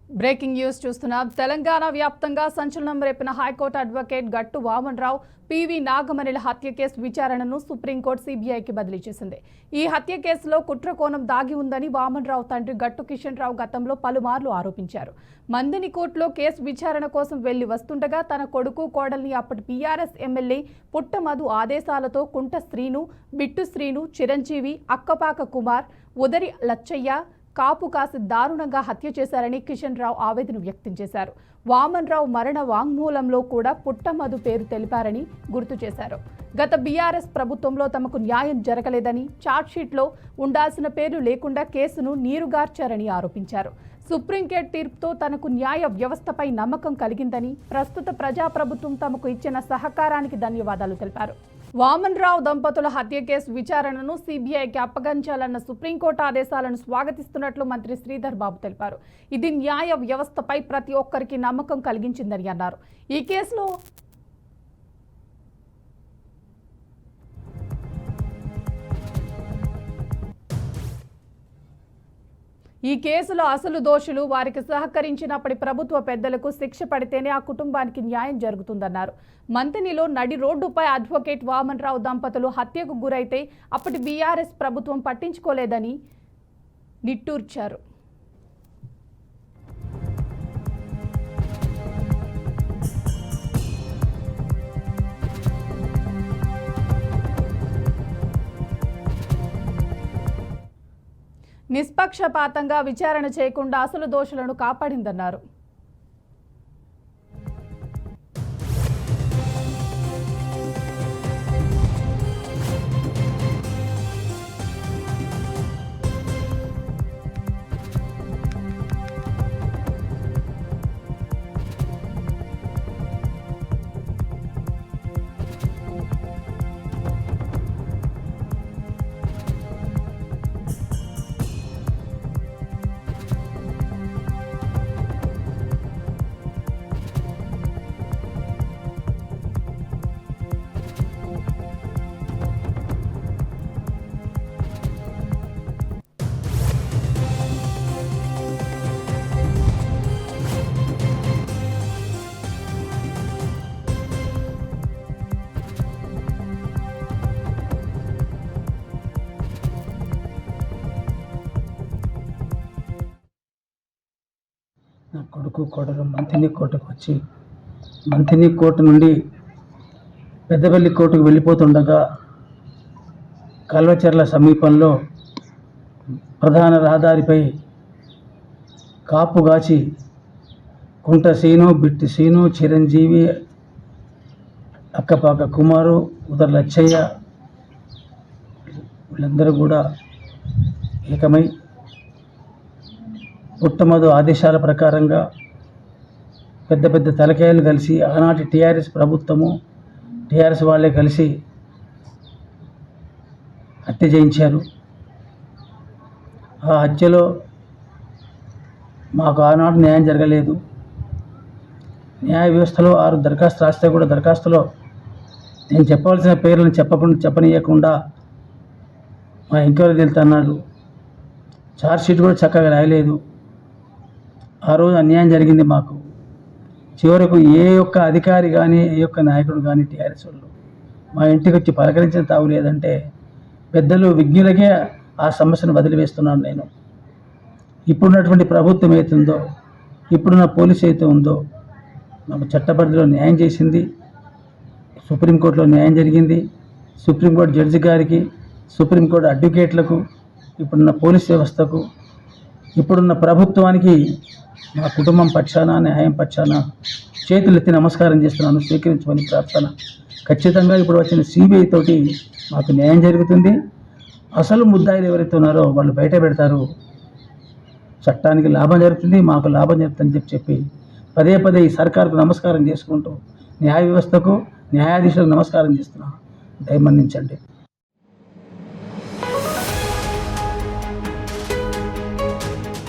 Breaking news చూస్తున్నాం. తెలంగాణ వ్యాప్తంగా సంచలనం రేపిన హైకోర్టు అడ్వకేట్ గట్టు వామన్ రావు పివి నాగమణిల హత్య కేసు విచారణను సుప్రీంకోర్టు సిబిఐకి బదిలీ చేసింది. ఈ హత్య కేసులో కుట్ర కోణం దాగి ఉందని వామన్ రావు తండ్రి గట్టు కిషన్ రావు గతంలో పలుమార్లు ఆరోపించారు. మందిని కోర్టులో కేసు విచారణ కోసం వెళ్లి వస్తుండగా తన కొడుకు కోడల్ని అప్పటి పీఆర్ఎస్ ఎమ్మెల్యే పుట్టమధు ఆదేశాలతో కుంట శ్రీను, బిట్టు శ్రీను, చిరంజీవి, అక్కపాక కుమార్, ఉదరి లచ్చయ్య కాపు కాసి దారుణంగా హత్య చేశారని కిషన్ రావు ఆవేదన వ్యక్తం చేశారు. వామన్ రావు మరణ వాంగ్మూలంలో కూడా పుట్టమధు పేరు తెలిపారని గుర్తు చేశారు. గత బీఆర్ఎస్ ప్రభుత్వంలో తమకు న్యాయం జరగలేదని, ఛార్జ్షీట్లో ఉండాల్సిన పేరు లేకుండా కేసును నీరుగార్చారని ఆరోపించారు. సుప్రీంకోర్టు తీర్పుతో తనకు న్యాయ వ్యవస్థపై నమ్మకం కలిగిందని, ప్రస్తుత ప్రజాప్రభుత్వం తమకు ఇచ్చిన సహకారానికి ధన్యవాదాలు తెలిపారు. వామన్ రావు దంపతుల హత్య కేసు విచారణను సిబిఐకి అప్పగించాలన్న సుప్రీంకోర్టు ఆదేశాలను స్వాగతిస్తున్నట్లు మంత్రి శ్రీధర్ బాబు తెలిపారు. ఇది న్యాయ వ్యవస్థపై ప్రతి ఒక్కరికి నమ్మకం కలిగించిందని అన్నారు. ఈ కేసులో అసలు దోషులు వారికి సహకరించినప్పటి ప్రభుత్వ పెద్దలకు శిక్ష పడితేనే ఆ కుటుంబానికి న్యాయం జరుగుతుందన్నారు. మంతినిలో నడి రోడ్డుపై అడ్వకేట్ వామన్ రావు దంపతులు హత్యకు గురైతే అప్పటి బీఆర్ఎస్ ప్రభుత్వం పట్టించుకోలేదని నిట్టూర్చారు. నిష్పక్షపాతంగా విచారణ చేయకుండా అసలు దోషులను కాపాడిందన్నారు. నా కొడుకు కోడలు మంతిని కోర్టుకు వచ్చి మంతిని కోర్టు నుండి పెద్దపల్లి కోర్టుకు వెళ్ళిపోతుండగా కల్వచెర్ల సమీపంలో ప్రధాన రహదారిపై కాపుగాచి కుంట శ్రీను, బిట్టి శ్రీను, చిరంజీవి, అక్కపాక కుమారు, ఉదర లచ్చయ్య వీళ్ళందరూ కూడా ఏకమై పుట్టమధు ఆదేశాల ప్రకారంగా పెద్ద పెద్ద తలకాయలు కలిసి ఆనాటి టీఆర్ఎస్ ప్రభుత్వము, టీఆర్ఎస్ వాళ్ళే కలిసి హత్య చేయించారు. ఆ హత్యలో మాకు ఆనాడు న్యాయం జరగలేదు. న్యాయ వ్యవస్థలో 6 దరఖాస్తు రాస్తే కూడా దరఖాస్తులో నేను చెప్పవలసిన పేర్లను చెప్పనీయకుండా మా ఎంక్వైరీ వెళ్తున్నాడు. ఛార్జ్షీట్ కూడా చక్కగా రాయలేదు. ఆ రోజు అన్యాయం జరిగింది మాకు. చివరకు ఏ ఒక్క అధికారి కానీ, ఏ ఒక్క నాయకుడు కానీ టీఆర్ఎస్ వాళ్ళు మా ఇంటికి వచ్చి పలకరించిన తావు లేదంటే పెద్దలు విజ్ఞులకే ఆ సమస్యను వదిలివేస్తున్నాను నేను. ఇప్పుడున్నటువంటి ప్రభుత్వం ఏతుందో, ఇప్పుడున్న పోలీసు అయితే ఉందో మాకు చట్టపరిధిలో న్యాయం చేసింది. సుప్రీంకోర్టులో న్యాయం జరిగింది. సుప్రీంకోర్టు జడ్జి గారికి, సుప్రీంకోర్టు అడ్వకేట్లకు, ఇప్పుడున్న పోలీస్ వ్యవస్థకు, ఇప్పుడున్న ప్రభుత్వానికి మా కుటుంబం పక్షాన, న్యాయం పక్షాన చేతులెత్తి నమస్కారం చేస్తున్నాను. స్వీకరించమని ప్రార్థన. ఖచ్చితంగా ఇప్పుడు వచ్చిన సిబిఐ తోటి మాకు న్యాయం జరుగుతుంది. అసలు ముద్దాయిలు ఎవరైతే ఉన్నారో వాళ్ళు బయట పెడతారు. చట్టానికి లాభం జరుగుతుంది, మాకు లాభం జరుగుతుందని చెప్పి పదే పదే ఈ సర్కారుకు నమస్కారం చేసుకుంటూ న్యాయ వ్యవస్థకు, న్యాయాధీశులకు నమస్కారం చేస్తున్నాను. దయమన్నించండి.